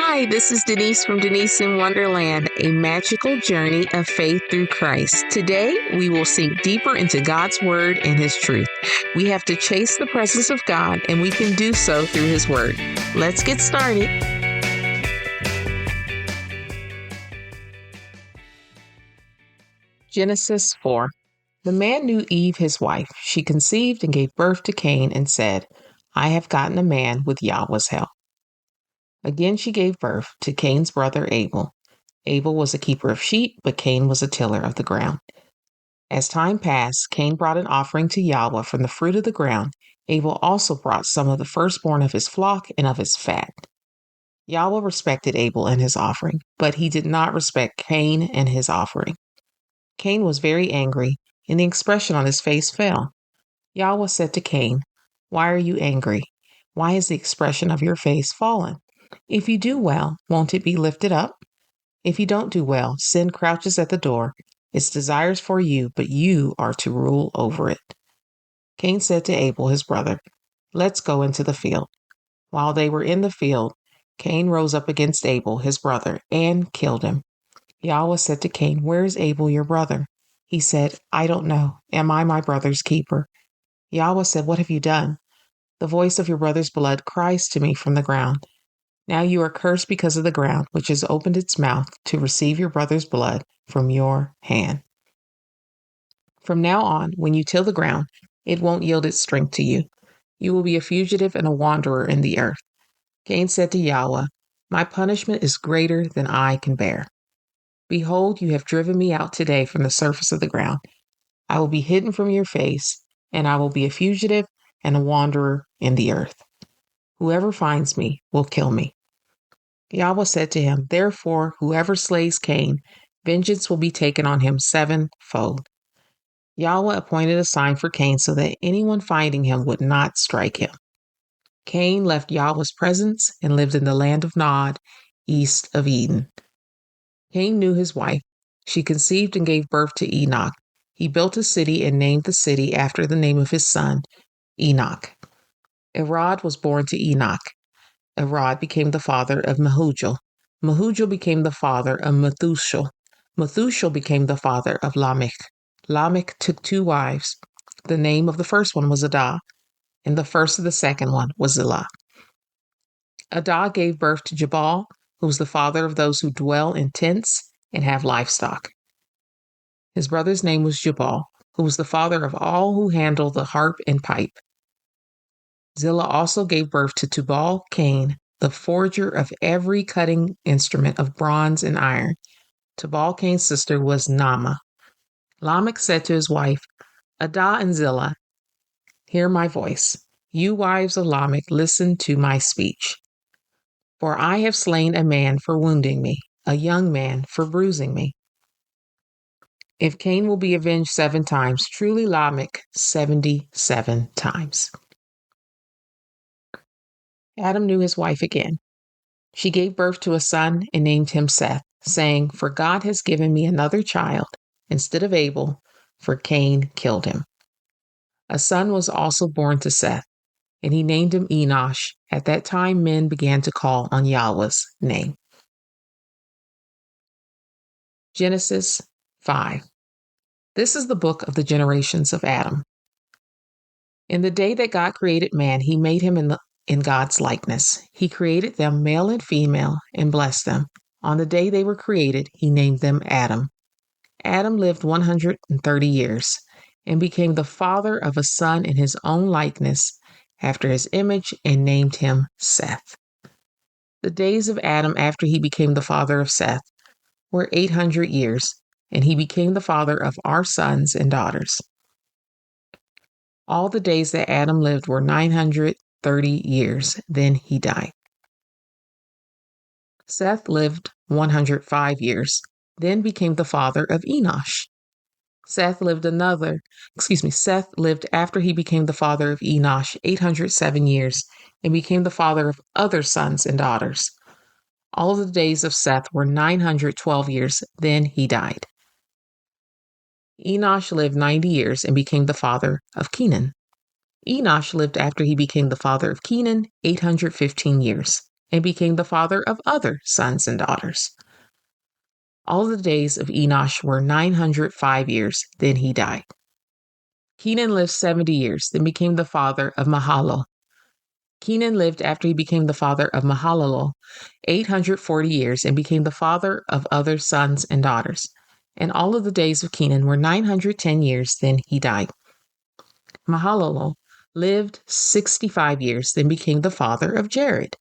Hi, this is Denise from Denise in Wonderland, a magical journey of faith through Christ. Today, we will sink deeper into God's Word and His truth. We have to chase the presence of God, and we can do so through His Word. Let's get started. Genesis 4. The man knew Eve, his wife. She conceived and gave birth to Cain and said, I have gotten a man with Yahweh's help. Again, she gave birth to Cain's brother Abel. Abel was a keeper of sheep, but Cain was a tiller of the ground. As time passed, Cain brought an offering to Yahweh from the fruit of the ground. Abel also brought some of the firstborn of his flock and of his fat. Yahweh respected Abel and his offering, but he did not respect Cain and his offering. Cain was very angry, and the expression on his face fell. Yahweh said to Cain, Why are you angry? Why has the expression of your face fallen? If you do well, won't it be lifted up? If you don't do well, sin crouches at the door. Its desires for you, but you are to rule over it. Cain said to Abel, his brother, Let's go into the field. While they were in the field, Cain rose up against Abel, his brother, and killed him. Yahweh said to Cain, Where is Abel, your brother? He said, I don't know. Am I my brother's keeper? Yahweh said, What have you done? The voice of your brother's blood cries to me from the ground. Now you are cursed because of the ground, which has opened its mouth to receive your brother's blood from your hand. From now on, when you till the ground, it won't yield its strength to you. You will be a fugitive and a wanderer in the earth. Cain said to Yahweh, My punishment is greater than I can bear. Behold, you have driven me out today from the surface of the ground. I will be hidden from your face, and I will be a fugitive and a wanderer in the earth. Whoever finds me will kill me. Yahweh said to him, Therefore, whoever slays Cain, vengeance will be taken on him sevenfold. Yahweh appointed a sign for Cain so that anyone finding him would not strike him. Cain left Yahweh's presence and lived in the land of Nod, east of Eden. Cain knew his wife. She conceived and gave birth to Enoch. He built a city and named the city after the name of his son, Enoch. Irad was born to Enoch. Irad became the father of Mehujael. Mehujael became the father of Methuselah. Methuselah became the father of Lamech. Lamech took 2 wives. The name of the first one was Adah, and the first of the second one was Zillah. Adah gave birth to Jabal, who was the father of those who dwell in tents and have livestock. His brother's name was Jabal, who was the father of all who handle the harp and pipe. Zillah also gave birth to Tubal Cain, the forger of every cutting instrument of bronze and iron. Tubal Cain's sister was Naamah. Lamech said to his wife, Adah and Zillah, hear my voice. You wives of Lamech, listen to my speech. For I have slain a man for wounding me, a young man for bruising me. If Cain will be avenged 7 times, truly Lamech 77 times. Adam knew his wife again. She gave birth to a son and named him Seth, saying, For God has given me another child instead of Abel, for Cain killed him. A son was also born to Seth, and he named him Enosh. At that time, men began to call on Yahweh's name. Genesis 5. This is the book of the generations of Adam. In the day that God created man, he made him in God's likeness. He created them male and female and blessed them. On the day they were created, he named them Adam. Adam lived 130 years and became the father of a son in his own likeness after his image and named him Seth. The days of Adam after he became the father of Seth were 800 years, and he became the father of our sons and daughters. All the days that Adam lived were 930 years. Then he died. Seth lived 105 years, then became the father of Enosh. Seth lived after he became the father of Enosh 807 years and became the father of other sons and daughters. All of the days of Seth were 912 years. Then he died. Enosh lived 90 years and became the father of Kenan. Enosh lived after he became the father of Kenan 815 years and became the father of other sons and daughters. All the days of Enosh were 905 years, then he died. Kenan lived 70 years, then became the father of Mahalalel. Kenan lived after he became the father of Mahalalel 840 years and became the father of other sons and daughters. And all of the days of Kenan were 910 years, then he died. Mahalalel lived 65 years, then became the father of Jared.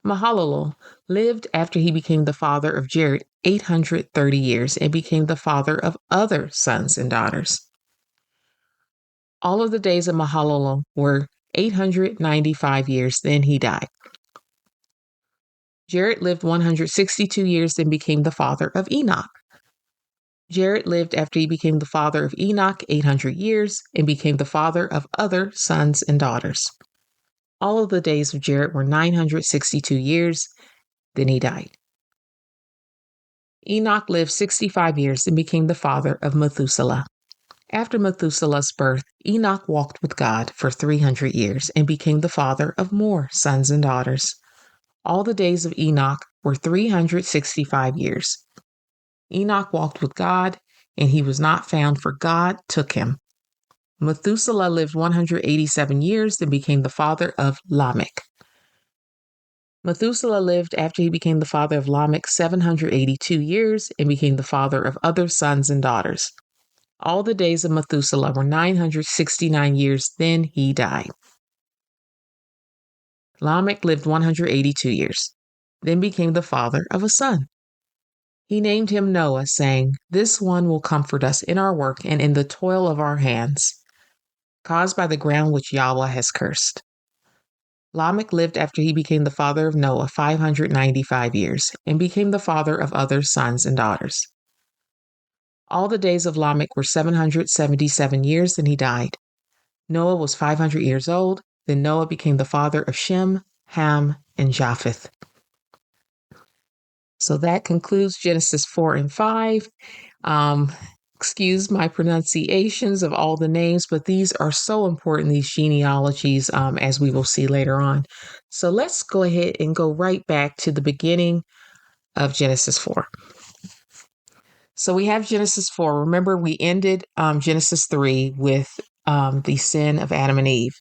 Mahalalel lived after he became the father of Jared 830 years and became the father of other sons and daughters. All of the days of Mahalalel were 895 years, then he died. Jared lived 162 years, then became the father of Enoch. Jared lived after he became the father of Enoch 800 years and became the father of other sons and daughters. All of the days of Jared were 962 years, then he died. Enoch lived 65 years and became the father of Methuselah. After Methuselah's birth, Enoch walked with God for 300 years and became the father of more sons and daughters. All the days of Enoch were 365 years. Enoch walked with God, and he was not found, for God took him. Methuselah lived 187 years, then became the father of Lamech. Methuselah lived after he became the father of Lamech 782 years and became the father of other sons and daughters. All the days of Methuselah were 969 years, then he died. Lamech lived 182 years, then became the father of a son. He named him Noah, saying, "This one will comfort us in our work and in the toil of our hands, caused by the ground which Yahweh has cursed." Lamech lived after he became the father of Noah 595 years and became the father of other sons and daughters. All the days of Lamech were 777 years, then he died. Noah was 500 years old. Then Noah became the father of Shem, Ham, and Japheth. So that concludes Genesis 4 and 5. Excuse my pronunciations of all the names, but these are so important, these genealogies, as we will see later on. So let's go ahead and go right back to the beginning of Genesis 4. So we have Genesis 4. Remember, we ended Genesis 3 with the sin of Adam and Eve.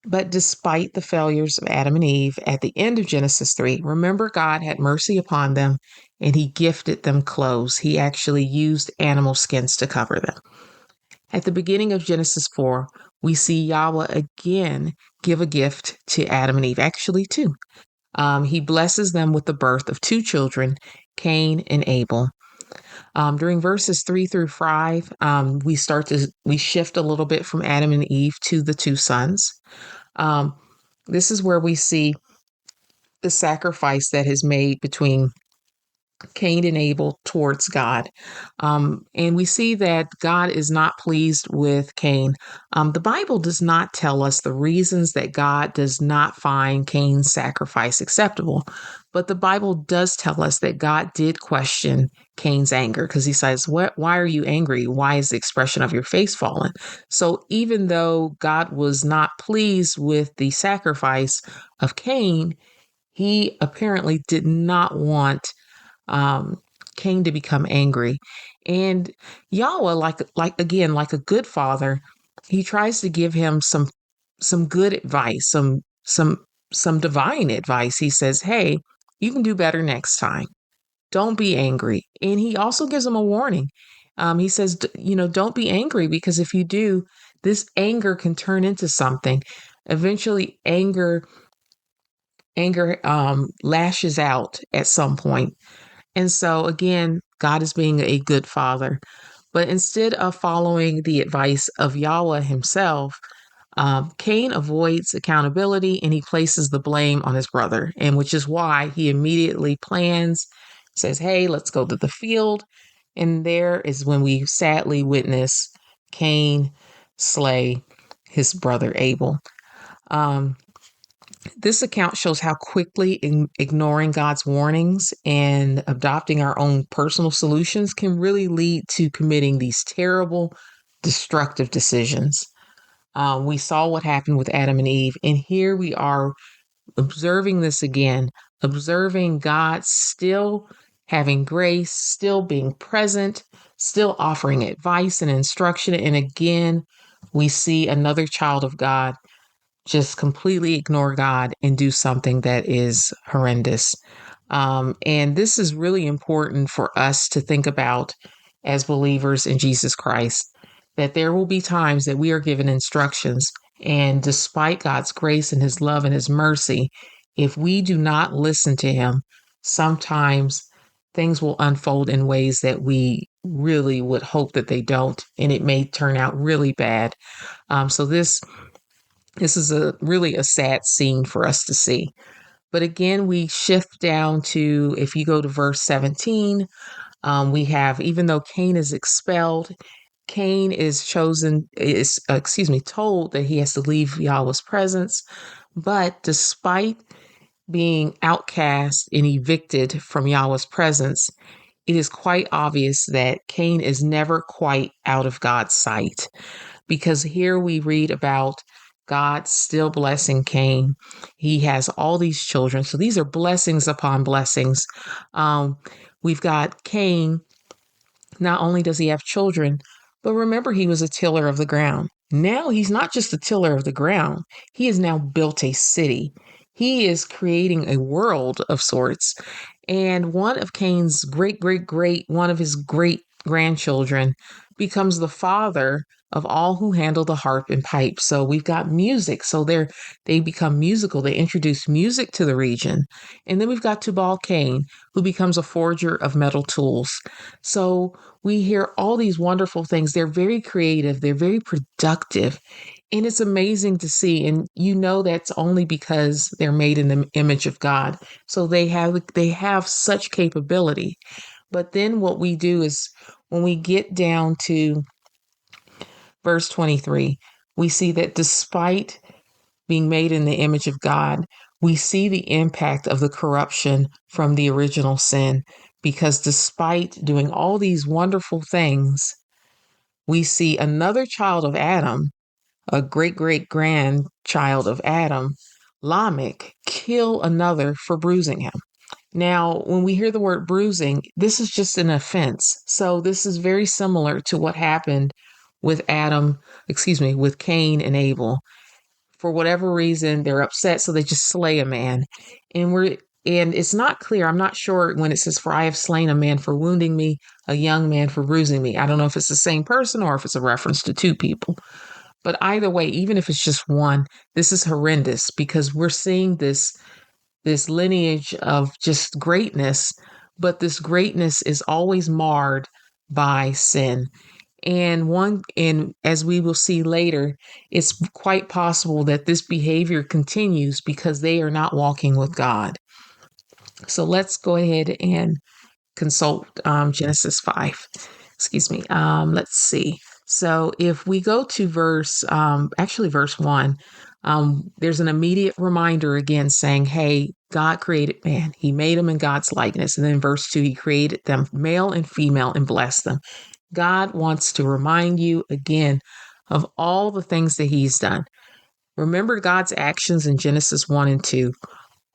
But despite the failures of Adam and Eve at the end of Genesis 3, remember, God had mercy upon them and he gifted them clothes. He actually used animal skins to cover them. At the beginning of Genesis 4, we see Yahweh again give a gift to Adam and Eve, actually two. He blesses them with the birth of two children, Cain and Abel. During verses 3 through 5, we shift a little bit from Adam and Eve to the two sons. This is where we see the sacrifice that is made between Cain and Abel towards God. And we see that God is not pleased with Cain. The Bible does not tell us the reasons that God does not find Cain's sacrifice acceptable. But the Bible does tell us that God did question Cain's anger, because he says, why are you angry? Why is the expression of your face fallen? So even though God was not pleased with the sacrifice of Cain, he apparently did not want Cain to become angry. And Yahweh, like a good father, he tries to give him some good advice, some divine advice. He says, "Hey, you can do better next time. Don't be angry." And he also gives him a warning. He says, don't be angry, because if you do, this anger can turn into something. Eventually, anger lashes out at some point. And so again, God is being a good father. But instead of following the advice of Yahweh himself, Cain avoids accountability and he places the blame on his brother, and which is why he immediately plans, says, "Hey, let's go to the field." And there is when we sadly witness Cain slay his brother Abel. This account shows how quickly ignoring God's warnings and adopting our own personal solutions can really lead to committing these terrible, destructive decisions. We saw what happened with Adam and Eve, and here we are observing this again, observing God still having grace, still being present, still offering advice and instruction. And again, we see another child of God just completely ignore God and do something that is horrendous. And this is really important for us to think about as believers in Jesus Christ, that there will be times that we are given instructions. And despite God's grace and his love and his mercy, if we do not listen to him, sometimes things will unfold in ways that we really would hope that they don't. And it may turn out really bad. So this is a really a sad scene for us to see. But again, we shift down to, if you go to verse 17, we have, even though Cain is expelled, Cain is told that he has to leave Yahweh's presence. But despite being outcast and evicted from Yahweh's presence, it is quite obvious that Cain is never quite out of God's sight, because here we read about God still blessing Cain. He has all these children. So these are blessings upon blessings. Um, we've got Cain. Not only does he have children, but remember, he was a tiller of the ground. Now he's not just a tiller of the ground, he has now built a city. He is creating a world of sorts. And one of Cain's one of his great grandchildren becomes the father of all who handle the harp and pipe. So we've got music. So they become musical. They introduce music to the region. And then we've got Tubal Cain, who becomes a forger of metal tools. So we hear all these wonderful things. They're very creative. They're very productive. And it's amazing to see. And you know that's only because they're made in the image of God. So they have such capability. But then what we do is, when we get down to verse 23, we see that despite being made in the image of God, we see the impact of the corruption from the original sin. Because despite doing all these wonderful things, we see another child of Adam, a great grandchild of Adam, Lamech, kill another for bruising him. Now, when we hear the word bruising, this is just an offense. So this is very similar to what happened with Cain and Abel. For whatever reason, they're upset, so they just slay a man. And it's not clear. I'm not sure when it says, "For I have slain a man for wounding me, a young man for bruising me." I don't know if it's the same person or if it's a reference to two people. But either way, even if it's just one, this is horrendous, because we're seeing this lineage of just greatness, but this greatness is always marred by sin. And as we will see later, it's quite possible that this behavior continues because they are not walking with God. So let's go ahead and consult Genesis 5. Excuse me. Let's see. So if we go to verse 1, there's an immediate reminder again saying, hey, God created man. He made him in God's likeness. And then verse 2, he created them male and female and blessed them. God wants to remind you again of all the things that he's done. Remember God's actions in Genesis 1 and 2,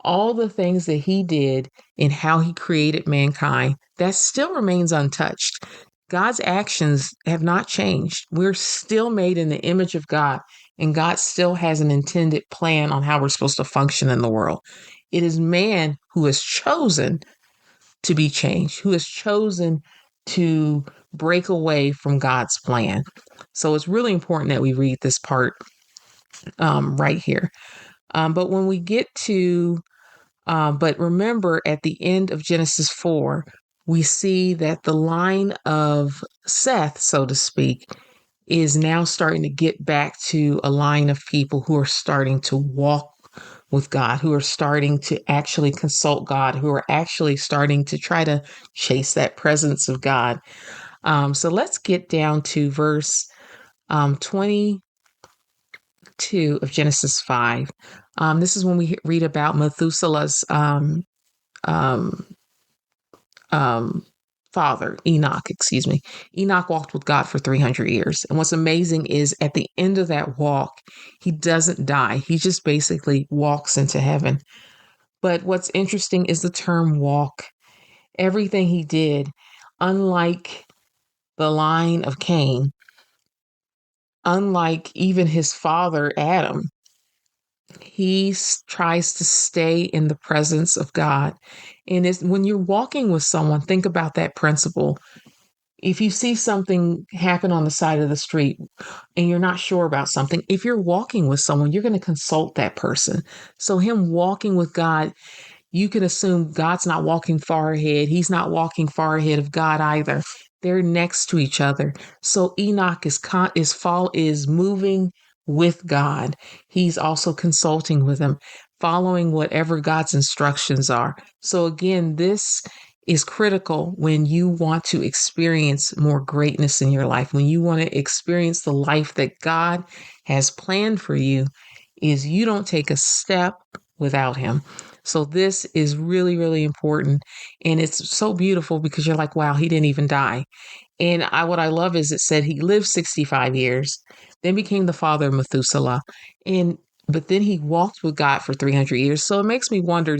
all the things that he did and how he created mankind, that still remains untouched. God's actions have not changed. We're still made in the image of God, and God still has an intended plan on how we're supposed to function in the world. It is man who has chosen to be changed, who has chosen to break away from God's plan. So it's really important that we read this part right here. But when we get to but remember, at the end of Genesis 4, we see that the line of Seth, so to speak, is now starting to get back to a line of people who are starting to walk with God, who are starting to actually consult God, who are actually starting to try to chase that presence of God. So let's get down to verse 22 of Genesis 5. This is when we read about Methuselah's um, um, father, Enoch, excuse me, Enoch walked with God for 300 years. And what's amazing is at the end of that walk, he doesn't die. He just basically walks into heaven. But what's interesting is the term walk. Everything he did, unlike the line of Cain, unlike even his father, Adam, he tries to stay in the presence of God. And it's, when you're walking with someone, think about that principle. If you see something happen on the side of the street and you're not sure about something, if you're walking with someone, you're going to consult that person. So, him walking with God, you can assume God's not walking far ahead. He's not walking far ahead of God either. They're next to each other. So Enoch is moving with God. He's also consulting with him, following whatever God's instructions are. So again, this is critical when you want to experience more greatness in your life, when you want to experience the life that God has planned for you, is you don't take a step without him. So this is really, really important. And it's so beautiful because you're like, wow, he didn't even die. And what I love is it said he lived 65 years, then became the father of Methuselah. But then he walked with God for 300 years. So it makes me wonder,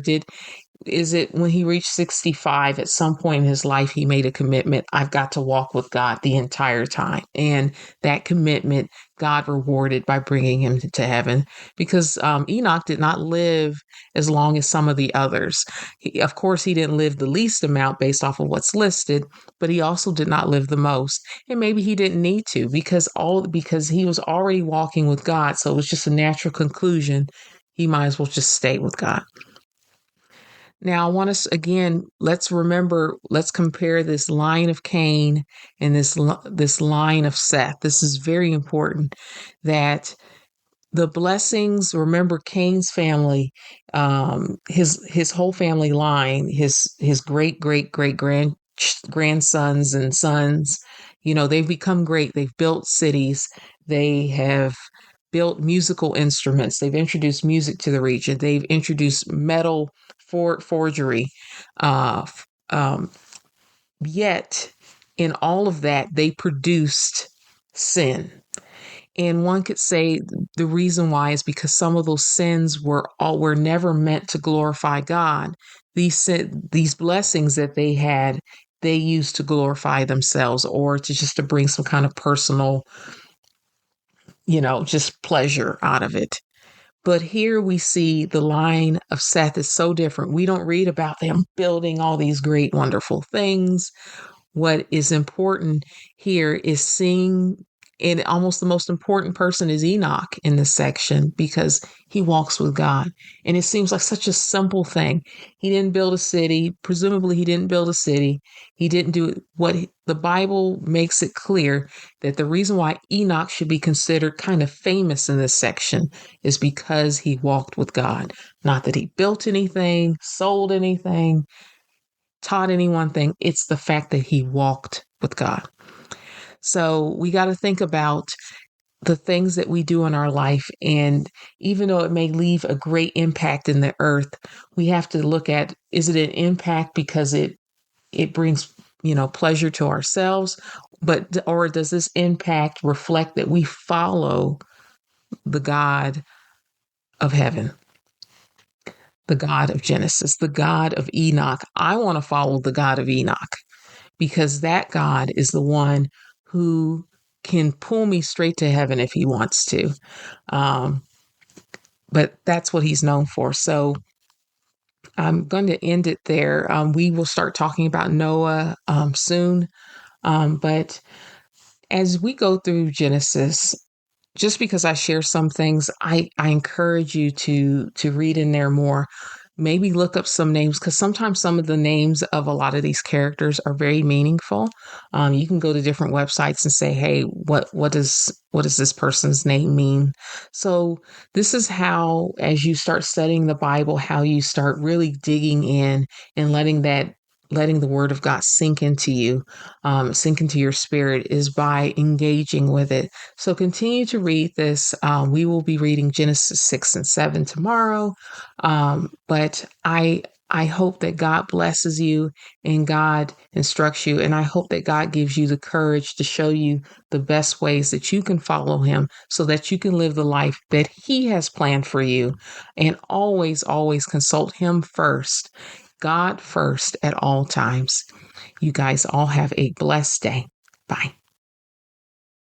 is it when he reached 65 at some point in his life he made a commitment, I've got to walk with God the entire time, and that commitment God rewarded by bringing him to heaven, because Enoch did not live as long as some of the others. Of course, he didn't live the least amount based off of what's listed, but he also did not live the most, and maybe he didn't need to, because he was already walking with God. So it was just a natural conclusion, he might as well just stay with God. Now, I want us again, let's compare this line of Cain and this line of Seth. This is very important, that the blessings, remember Cain's family, his whole family line, his great grandsons and sons, they've become great. They've built cities. They have built musical instruments. They've introduced music to the region. They've introduced metal forgery. Uh, um, Yet, in all of that, they produced sin. And one could say the reason why is because some of those sins were never meant to glorify God. These blessings that they had, they used to glorify themselves, or to bring some kind of personal, just pleasure out of it. But here we see the line of Seth is so different. We don't read about them building all these great, wonderful things. What is important here is seeing, and almost the most important person is Enoch in this section, because he walks with God. And it seems like such a simple thing. He didn't build a city. Presumably, he didn't build a city. He didn't do the Bible makes it clear that the reason why Enoch should be considered kind of famous in this section is because he walked with God. Not that he built anything, sold anything, taught any one thing. It's the fact that he walked with God. So we got to think about the things that we do in our life. And even though it may leave a great impact in the earth, we have to look at, is it an impact because it brings, pleasure to ourselves, or does this impact reflect that we follow the God of heaven, the God of Genesis, the God of Enoch? I want to follow the God of Enoch, because that God is the one who can pull me straight to heaven if he wants to. But that's what he's known for. So I'm going to end it there. We will start talking about Noah soon. But as we go through Genesis, just because I share some things, I encourage you to read in there more. Maybe look up some names, because sometimes some of the names of a lot of these characters are very meaningful. You can go to different websites and say, hey, what does this person's name mean? So this is how, as you start studying the Bible, how you start really digging in and letting the word of God sink into you, sink into your spirit, is by engaging with it. So continue to read this. We will be reading Genesis 6 and 7 tomorrow. But I I hope that God blesses you and God instructs you. And I hope that God gives you the courage to show you the best ways that you can follow Him so that you can live the life that He has planned for you. And always, always consult Him first, God first at all times. You guys all have a blessed day. Bye.